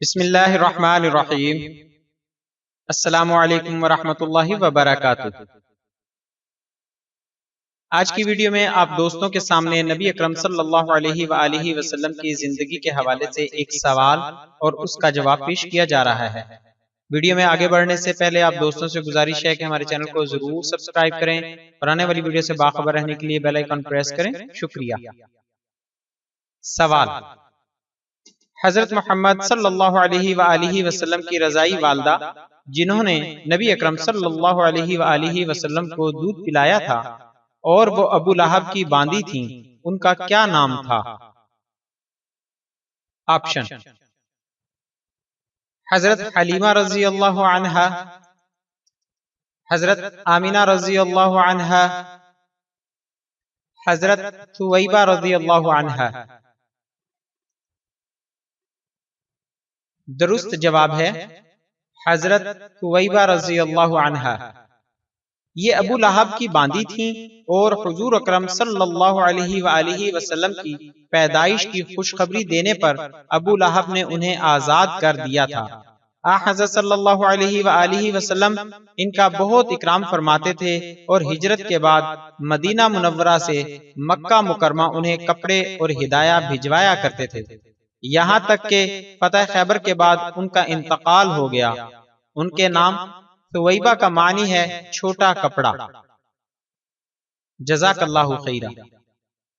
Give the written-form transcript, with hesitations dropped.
بسم اللہ الرحمن الرحیم۔ السلام علیکم ورحمۃ اللہ وبرکاتہ۔ آج کی ویڈیو میں آپ دوستوں کے سامنے نبی اکرم صلی اللہ علیہ وآلہ وسلم کی زندگی کے حوالے سے ایک سوال اور اس کا جواب پیش کیا جا رہا ہے۔ ویڈیو میں آگے بڑھنے سے پہلے آپ دوستوں سے گزارش ہے کہ ہمارے چینل کو ضرور سبسکرائب کریں اور آنے والی ویڈیو سے باخبر رہنے کے لیے بیل آئیکن پریس کریں۔ شکریہ۔ سوال: حضرت محمد صلی اللہ علیہ وآلہ وسلم کی رضائی والدہ جنہوں نے نبی اکرم صلی اللہ علیہ وآلہ وسلم کو دودھ پلایا تھا اور وہ ابو لہب کی باندی تھیں، ان کا کیا نام تھا؟ آپشن: حضرت حلیمہ رضی اللہ عنہا، حضرت آمینہ رضی اللہ عنہا، حضرت ثویبہ رضی اللہ عنہا۔ درست جواب ہے حضرت ثویبہ رضی اللہ عنہا۔ یہ ابو لہب کی باندی تھیں اور حضور اکرم صلی اللہ علیہ وآلہ وسلم کی پیدائش کی خوشخبری دینے پر ابو لہب نے انہیں آزاد کر دیا تھا۔ حضرت صلی اللہ علیہ وآلہ وسلم ان کا بہت اکرام فرماتے تھے اور ہجرت کے بعد مدینہ منورہ سے مکہ مکرمہ انہیں کپڑے اور ہدایہ بھجوایا کرتے تھے، یہاں تک کہ فتح خیبر کے بعد ان کا انتقال ہو گیا۔ ان کے نام ثویبہ کا معنی ہے چھوٹا کپڑا۔ جزاک اللہ خیرہ۔